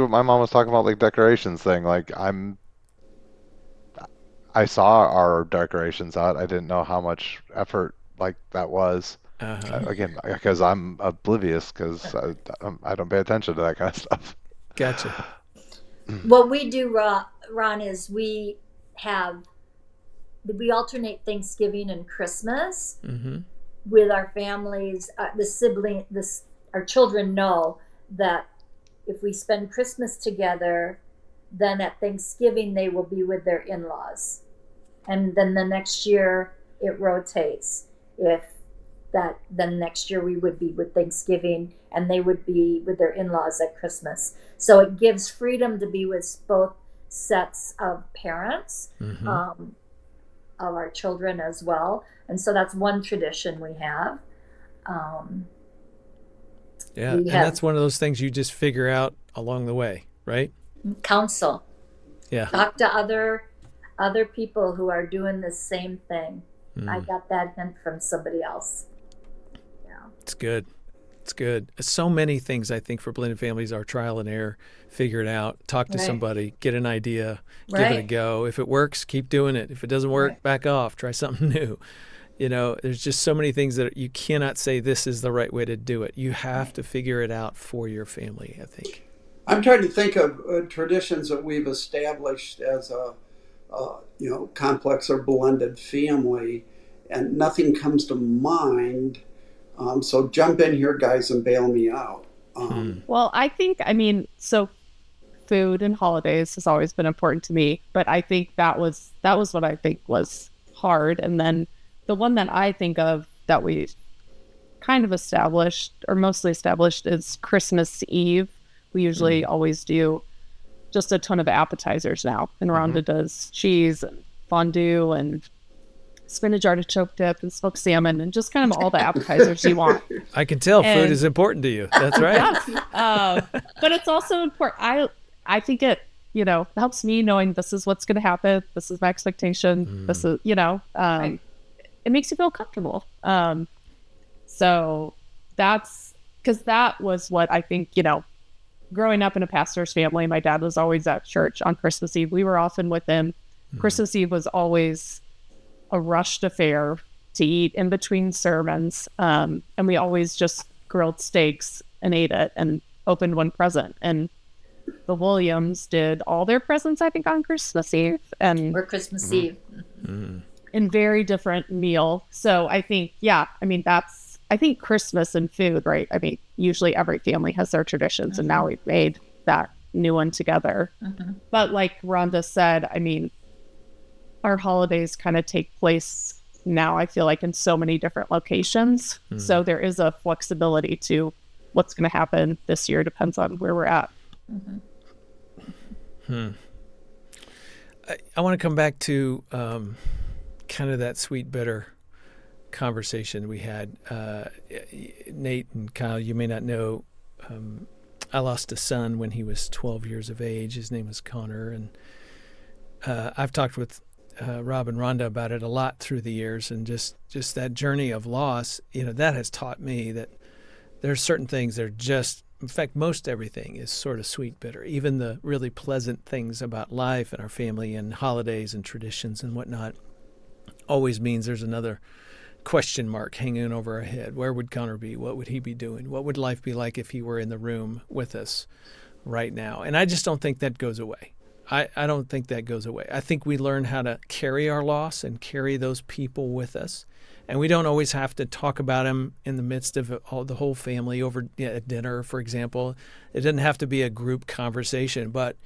my mom was talking about decorations thing. I saw our decorations out. I didn't know how much effort that was. Again, because I'm oblivious, because I don't pay attention to that kind of stuff. Gotcha. What we do, Ron, is we alternate Thanksgiving and Christmas with our families. Our children know that if we spend Christmas together, then at Thanksgiving they will be with their in-laws, and then the next year it rotates. Then next year we would be with Thanksgiving, and they would be with their in-laws at Christmas. So it gives freedom to be with both sets of parents, of our children as well. And so that's one tradition we have. And that's one of those things you just figure out along the way, right? Counsel. Yeah. Talk to other people who are doing the same thing. I got that hint from somebody else. Yeah. It's good. So many things, I think, for blended families are trial and error. Figure it out. Talk to somebody. Get an idea. Give it a go. If it works, keep doing it. If it doesn't work, back off. Try something new. There's just so many things that you cannot say this is the right way to do it. You have to figure it out for your family, I think. I'm trying to think of traditions that we've established as a complex or blended family, and nothing comes to mind. So jump in here, guys, and bail me out. Well, I think, so food and holidays has always been important to me, but I think that was what I think was hard. And then the one that I think of that we kind of established, or mostly established, is Christmas Eve. We usually always do just a ton of appetizers now. And Rhonda does cheese and fondue and spinach artichoke dip and smoked salmon and just kind of all the appetizers you want. I can tell food is important to you. That's right. Yes. But it's also important. I think it, helps me knowing this is what's going to happen. This is my expectation. This is, it makes you feel comfortable. So that's because that was what I think, growing up in a pastor's family, my dad was always at church on Christmas Eve. We were often with him. Christmas Eve was always a rushed affair to eat in between sermons. And we always just grilled steaks and ate it and opened one present. And the Williams did all their presents, I think, on Christmas Eve. Or Christmas Eve. In very different meal. So I think, I think Christmas and food, right? Usually every family has their traditions, and now we've made that new one together. But like Rhonda said, our holidays kind of take place now, I feel like, in so many different locations. So there is a flexibility to what's going to happen this year. Depends on where we're at. I want to come back to kind of that sweet, bitter conversation we had. Nate and Kyle, you may not know, I lost a son when he was 12 years of age. His name was Connor, and I've talked with Rob and Rhonda about it a lot through the years, and just that journey of loss, that has taught me that there's certain things that are just, in fact, most everything is sort of sweet bitter. Even the really pleasant things about life and our family and holidays and traditions and whatnot always means there's another question mark hanging over our head. Where would Connor be? What would he be doing? What would life be like if he were in the room with us right now? And I just don't think that goes away. I don't think that goes away. I think we learn how to carry our loss and carry those people with us. And we don't always have to talk about them in the midst of the whole family over at dinner, for example. It doesn't have to be a group conversation, but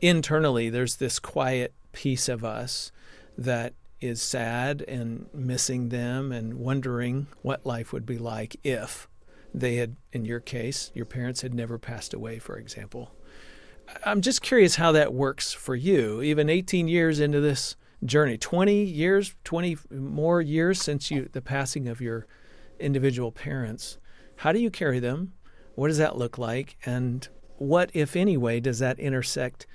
internally there's this quiet piece of us that is sad and missing them and wondering what life would be like if they had, in your case, your parents had never passed away, for example. I'm just curious how that works for you, even 18 years into this journey, 20 more years since the passing of your individual parents. How do you carry them? What does that look like? And what, if any way, does that intersect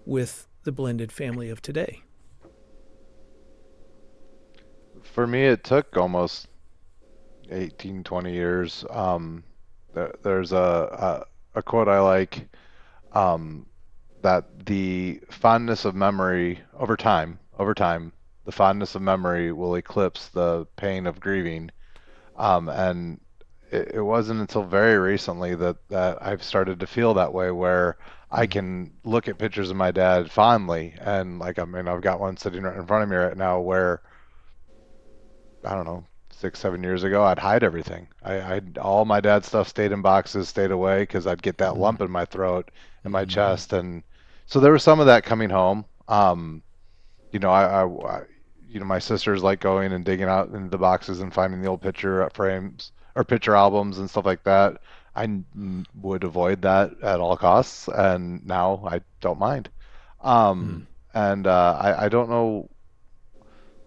with the blended family of today? For me, it took almost 18, 20 years. There's a quote I like, that the fondness of memory over time, the fondness of memory will eclipse the pain of grieving. And it wasn't until very recently that I've started to feel that way, where I can look at pictures of my dad fondly. And I've got one sitting right in front of me right now where, I don't know, 6-7 years ago, I'd hide everything. All my dad's stuff stayed in boxes, stayed away, because I'd get that lump in my throat, in my chest. And so there was some of that coming home. My sisters like going and digging out into the boxes and finding the old picture frames or picture albums and stuff like that. I would avoid that at all costs, and now I don't mind. And I don't know.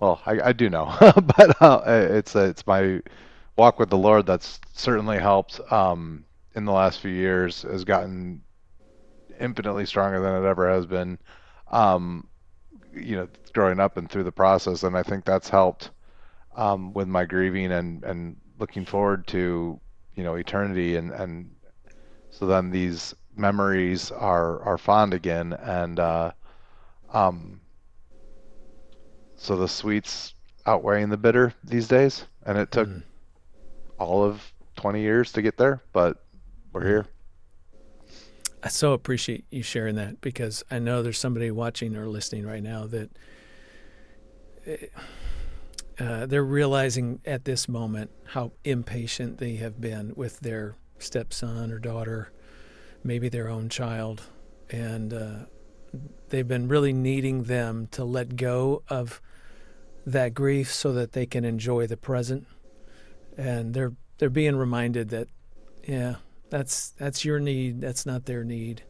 Well, I do know, but it's my walk with the Lord that's certainly helped in the last few years, has gotten infinitely stronger than it ever has been, growing up and through the process. And I think that's helped with my grieving and looking forward to, eternity. And so then these memories are fond again. And so the sweet's outweighing the bitter these days. And it took all of 20 years to get there, but we're here. I so appreciate you sharing that, because I know there's somebody watching or listening right now that they're realizing at this moment how impatient they have been with their stepson or daughter, maybe their own child, and they've been really needing them to let go of that grief so that they can enjoy the present. And they're being reminded that, that's your need, that's not their need,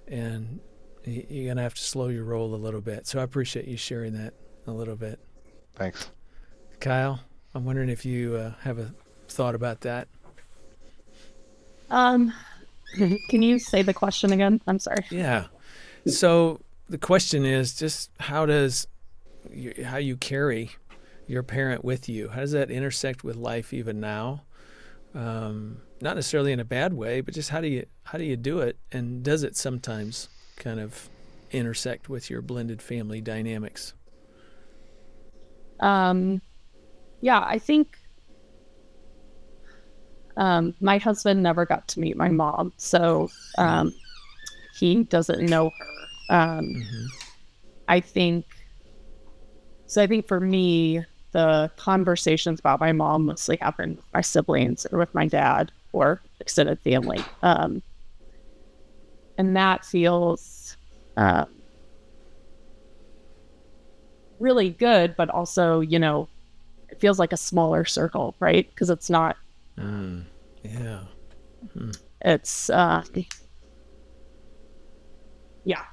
and you're gonna have to slow your roll a little bit. So I appreciate you sharing that a little bit. Thanks. Kyle, I'm wondering if you have a thought about that. Can you say the question again? I'm sorry. Yeah. So the question is just how you carry your parent with you? How does that intersect with life even now? Not necessarily in a bad way, but just how do you do it? And does it sometimes kind of intersect with your blended family dynamics? Yeah, I think my husband never got to meet my mom, so he doesn't know her. I think for me, the conversations about my mom mostly happen with my siblings or with my dad or extended family. And that feels really good, but also, it feels like a smaller circle, right? Because it's not. It's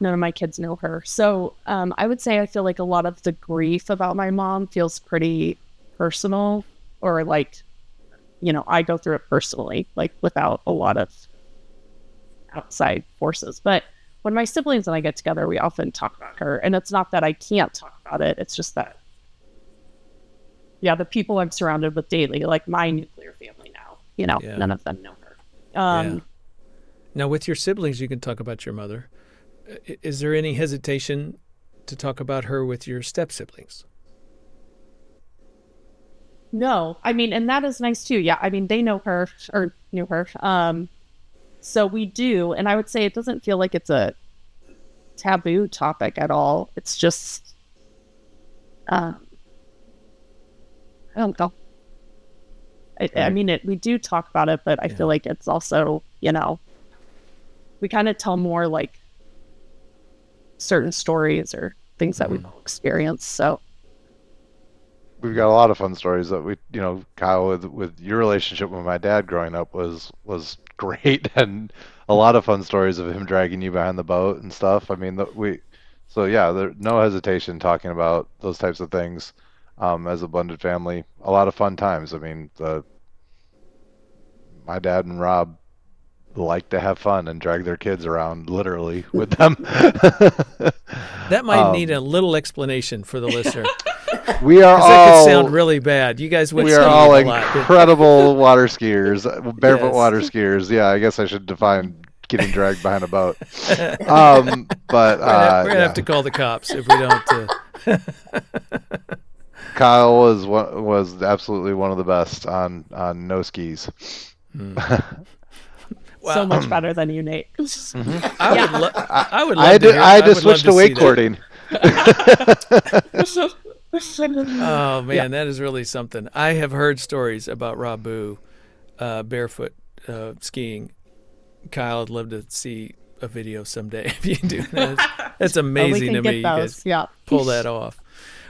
none of my kids know her. So I would say I feel like a lot of the grief about my mom feels pretty personal, or I go through it personally, without a lot of outside forces. But when my siblings and I get together, we often talk about her, and it's not that I can't talk about about it. It's just that, yeah, the people I'm surrounded with daily, like my nuclear family now, none of them know her. Now, with your siblings, you can talk about your mother. Is there any hesitation to talk about her with your step-siblings? No, I mean, and that is nice too. Yeah, I mean, they know her or knew her. So we do, and I would say it doesn't feel like it's a taboo topic at all. It's just, I don't know. I mean, we do talk about it, but I feel like it's also, we kind of tell more like certain stories or things that we've all experienced. So we've got a lot of fun stories that we, Kyle, with your relationship with my dad growing up was great, and a lot of fun stories of him dragging you behind the boat and stuff. I mean, there's no hesitation talking about those types of things. As a blended family, a lot of fun times. I mean, my dad and Rob like to have fun and drag their kids around literally with them. That might need a little explanation for the listener. We are all. That could sound really bad. You guys went. We are all incredible water skiers, barefoot water skiers. Yeah, I guess I should define getting dragged behind a boat. But we're gonna have to call the cops if we don't. Kyle was absolutely one of the best on no skis. Wow. So much better than you, Nate. I would. I had to switch to wakeboarding. Oh man, that is really something. I have heard stories about Rob Bugh barefoot skiing. Kyle, I'd love to see a video someday if you do that. That's amazing to me. You guys pull that off.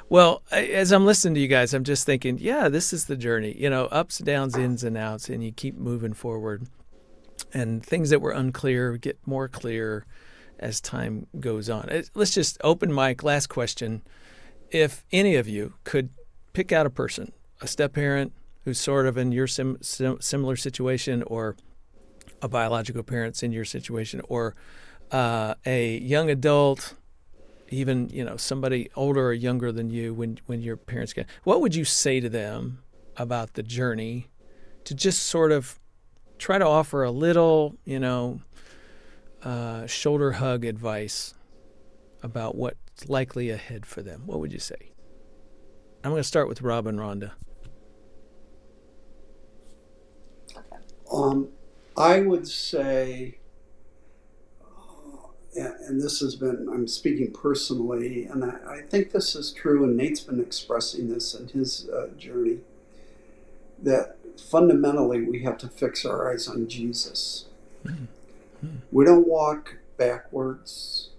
Well, as I'm listening to you guys, I'm just thinking, this is the journey. Ups, downs, ins, and outs, and you keep moving forward. And things that were unclear get more clear as time goes on. Let's just open mic. Last question. If any of you could pick out a person, a step-parent who's sort of in your similar situation, or a biological parent's in your situation, or a young adult, even somebody older or younger than you when your parents get, what would you say to them about the journey to just sort of try to offer a little shoulder hug advice about what's likely ahead for them? What would you say? I'm going to start with Rob and Rhonda. I would say, and this has been, I'm speaking personally, and I think this is true, and Nate's been expressing this in his journey, that fundamentally we have to fix our eyes on Jesus. Mm-hmm. We don't walk backwards.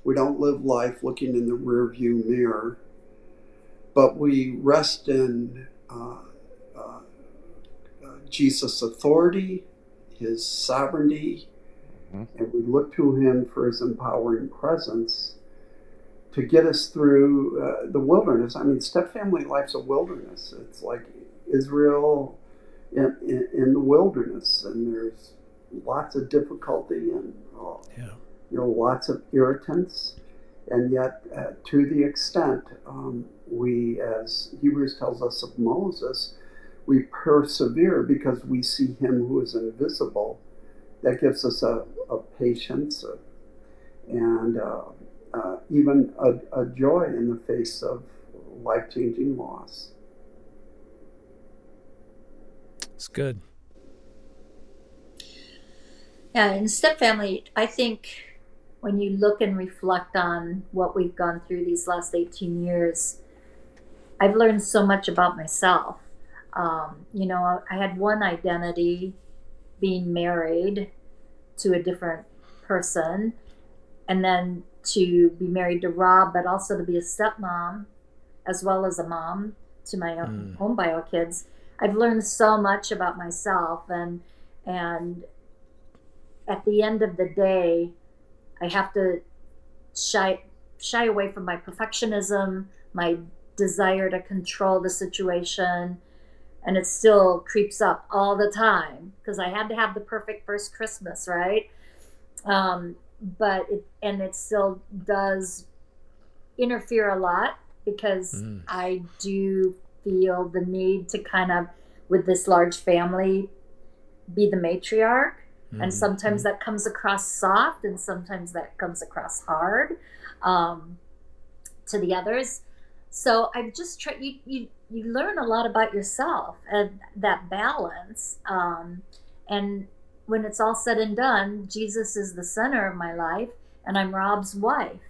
We don't live life looking in the rearview mirror, but we rest in Jesus' authority, his sovereignty, and we look to him for his empowering presence to get us through the wilderness. I mean, step-family life's a wilderness. It's like Israel in the wilderness, and there's lots of difficulty and lots of irritants, and yet to the extent we, as Hebrews tells us of Moses, we persevere because we see him who is invisible. That gives us a patience and even a joy in the face of life-changing loss. It's good. Yeah, in step-family, I think when you look and reflect on what we've gone through these last 18 years, I've learned so much about myself. I had one identity being married to a different person, and then to be married to Rob, but also to be a stepmom as well as a mom to my own bio kids. I've learned so much about myself, and at the end of the day, I have to shy away from my perfectionism, my desire to control the situation, and it still creeps up all the time because I had to have the perfect first Christmas, right? But it still does interfere a lot because I do feel the need to kind of, with this large family, be the matriarch. And sometimes that comes across soft, and sometimes that comes across hard to the others. So I just try. You learn a lot about yourself and that balance. And when it's all said and done, Jesus is the center of my life, and I'm Rob's wife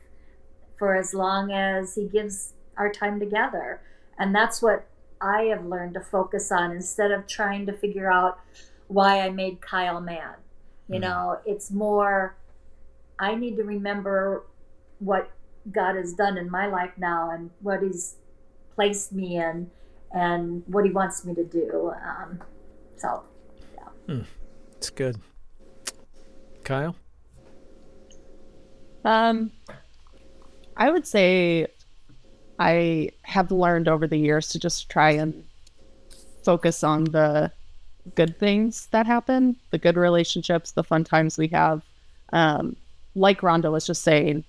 for as long as he gives our time together. And that's what I have learned to focus on, instead of trying to figure out why I made Kyle mad. You know, it's more, I need to remember what God has done in my life now, and what he's placed me in, and what he wants me to do. So, yeah. It's good. Kyle? I would say I have learned over the years to just try and focus on the good things that happen, the good relationships, the fun times we have. Like Rhonda was just saying,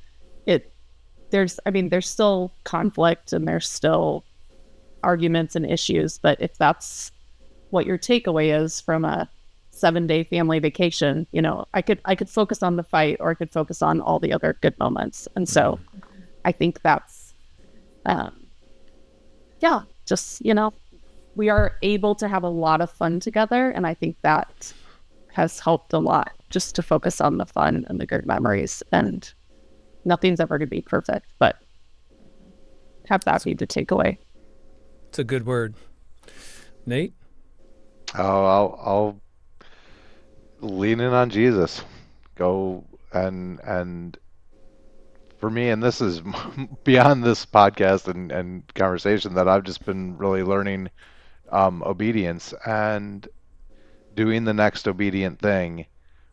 there's still conflict and there's still arguments and issues, but if that's what your takeaway is from a 7-day family vacation, you know, I could focus on the fight, or I could focus on all the other good moments. And so I think that's, just, you know, we are able to have a lot of fun together. And I think that has helped a lot, just to focus on the fun and the good memories. And nothing's ever going to be perfect, but have that be the takeaway. It's a good word. Nate? Oh, I'll lean in on Jesus. Go and for me, and this is beyond this podcast and conversation, that I've just been really learning obedience, and doing the next obedient thing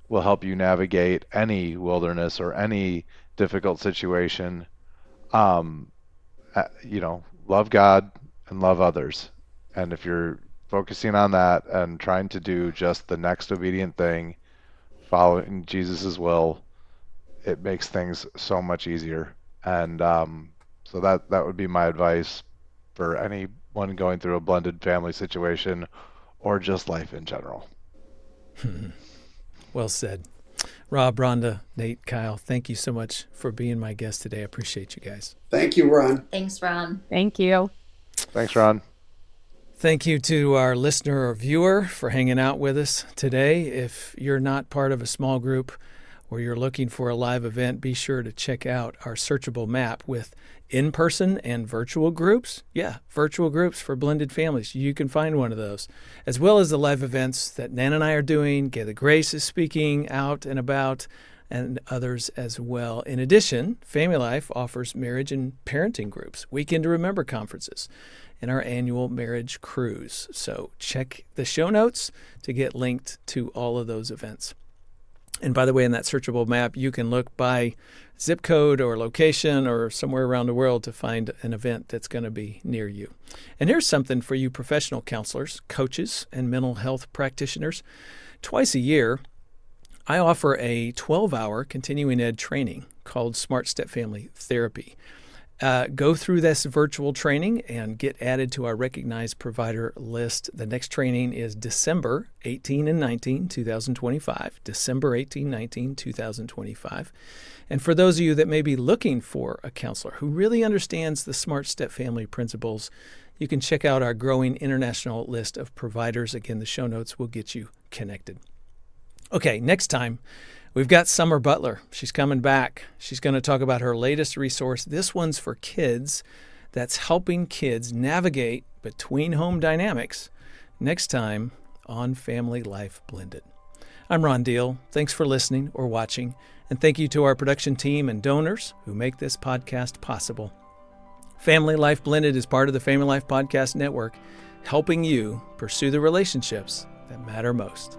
will help you navigate any wilderness or any difficult situation. You know, love God and love others. And if you're focusing on that and trying to do just the next obedient thing, following Jesus's will, it makes things so much easier. And so that would be my advice for anyone going through a blended family situation, or just life in general. Well said. Rob, Rhonda, Nate, Kyle, thank you so much for being my guest today. I appreciate you guys. Thank you, Ron. Thanks, Ron. Thank you. Thanks, Ron. Thank you to our listener or viewer for hanging out with us today. If you're not part of a small group or you're looking for a live event, be sure to check out our searchable map with in-person and virtual groups. Yeah, virtual groups for blended families. You can find one of those, as well as the live events that Nan and I are doing. Gather Grace is speaking out and about, and others as well. In addition, FamilyLife offers marriage and parenting groups, Weekend to Remember conferences, and our annual marriage cruise. So check the show notes to get linked to all of those events. And by the way, in that searchable map, you can look by zip code or location or somewhere around the world to find an event that's going to be near you. And here's something for you professional counselors, coaches, and mental health practitioners. Twice a year, I offer a 12-hour continuing ed training called Smart Step Family Therapy. Go through this virtual training and get added to our recognized provider list. The next training is December 18 and 19, 2025. December 18, 19, 2025. And for those of you that may be looking for a counselor who really understands the Smart Step Family principles, you can check out our growing international list of providers. Again, the show notes will get you connected. Okay, next time, we've got Summer Butler. She's coming back. She's going to talk about her latest resource. This one's for kids, that's helping kids navigate between home dynamics. Next time on Family Life Blended. I'm Ron Deal. Thanks for listening or watching. And thank you to our production team and donors who make this podcast possible. Family Life Blended is part of the Family Life Podcast Network, helping you pursue the relationships that matter most.